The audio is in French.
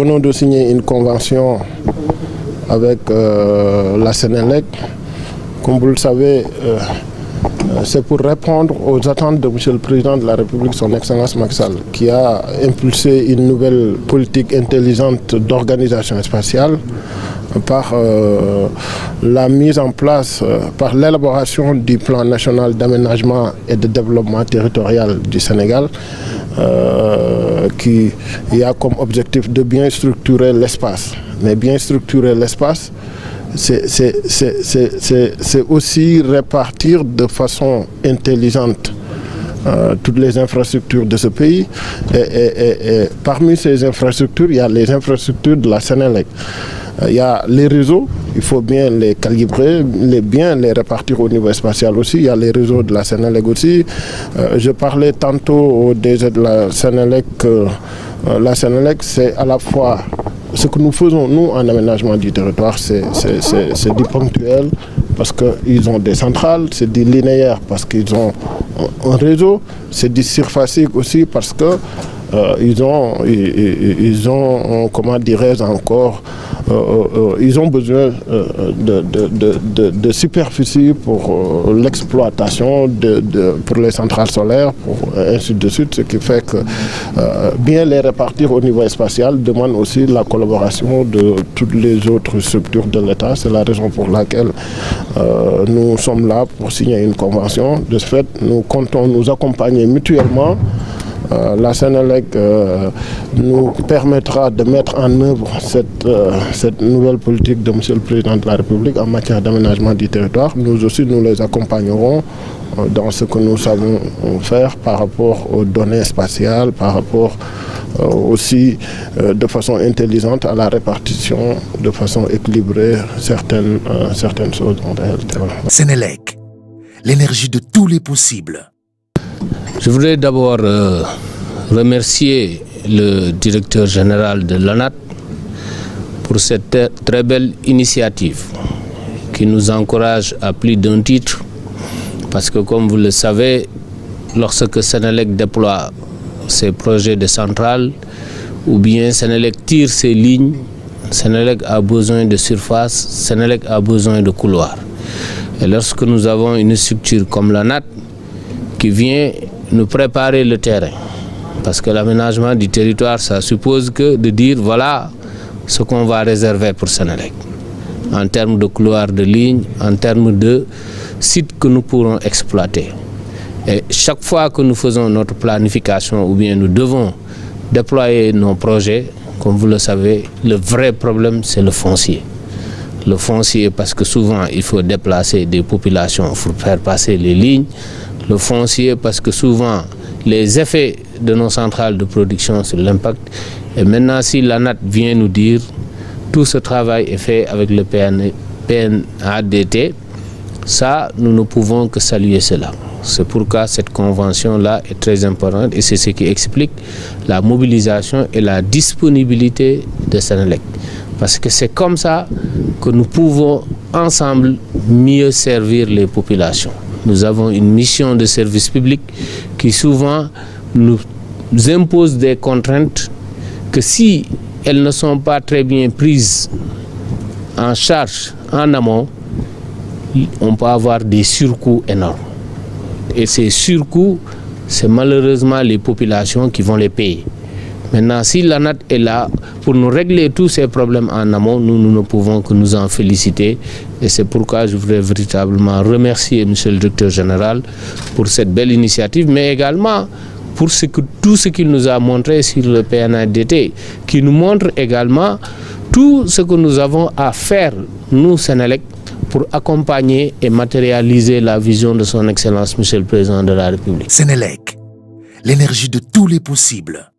venons de signer une convention avec la Sénélec. Comme vous le savez, c'est pour répondre aux attentes de M. le Président de la République, son Excellence Macky Sall, qui a impulsé une nouvelle politique intelligente d'organisation spatiale par la mise en place, par l'élaboration du plan national d'aménagement et de développement territorial du Sénégal, qui a comme objectif de bien structurer l'espace. Mais bien structurer l'espace, c'est aussi répartir de façon intelligente toutes les infrastructures de ce pays. Et parmi ces infrastructures, il y a les infrastructures de la Sénélec. Il y a les réseaux, il faut bien les calibrer, bien les répartir au niveau spatial aussi. Il y a les réseaux de la Sénélec aussi. Je parlais tantôt au DG de la Sénélec. La Sénélec, c'est à la fois ce que nous faisons, nous, en aménagement du territoire, c'est du ponctuel parce qu'ils ont des centrales, c'est du linéaire parce qu'ils ont un réseau, c'est du surfacique aussi parce que ils ont comment dirais-je encore, ils ont besoin de superficie pour l'exploitation, pour les centrales solaires, ainsi de suite, ce qui fait que bien les répartir au niveau spatial demande aussi la collaboration de toutes les autres structures de l'État. C'est la raison pour laquelle nous sommes là pour signer une convention. De ce fait, nous comptons nous accompagner mutuellement. La Sénélec nous permettra de mettre en œuvre cette nouvelle politique de M. le Président de la République en matière d'aménagement du territoire. Nous aussi, nous les accompagnerons dans ce que nous savons faire par rapport aux données spatiales, par rapport aussi de façon intelligente à la répartition, de façon équilibrée, certaines choses en réalité. Sénélec, l'énergie de tous les possibles. Je voudrais d'abord remercier le directeur général de l'ANAT pour cette très belle initiative qui nous encourage à plus d'un titre parce que comme vous le savez, lorsque Sénélec déploie ses projets de centrales ou bien Sénélec tire ses lignes, Sénélec a besoin de surface, Sénélec a besoin de couloirs. Et lorsque nous avons une structure comme l'ANAT qui vient nous préparer le terrain, parce que l'aménagement du territoire, ça suppose que de dire voilà ce qu'on va réserver pour Sénélec, en termes de couloirs de ligne, en termes de sites que nous pourrons exploiter. Et chaque fois que nous faisons notre planification ou bien nous devons déployer nos projets, comme vous le savez, le vrai problème c'est le foncier. Le foncier parce que souvent il faut déplacer des populations pour faire passer les lignes. Le foncier parce que souvent les effets de nos centrales de production sur l'impact. Et maintenant si l'ANAT vient nous dire tout ce travail est fait avec le PNADT, ça nous ne pouvons que saluer cela. C'est pourquoi cette convention-là est très importante et c'est ce qui explique la mobilisation et la disponibilité de Sénélec. Parce que c'est comme ça que nous pouvons ensemble mieux servir les populations. Nous avons une mission de service public qui souvent nous impose des contraintes que si elles ne sont pas très bien prises en charge en amont, on peut avoir des surcoûts énormes. Et ces surcoûts, c'est malheureusement les populations qui vont les payer. Maintenant, si l'ANAT est là pour nous régler tous ces problèmes en amont, nous ne pouvons que nous en féliciter. Et c'est pourquoi je voudrais véritablement remercier M. le directeur général pour cette belle initiative, mais également pour tout ce qu'il nous a montré sur le PNADT, qui nous montre également tout ce que nous avons à faire, nous, Sénélec, pour accompagner et matérialiser la vision de son Excellence, M. le Président de la République. Sénélec, l'énergie de tous les possibles.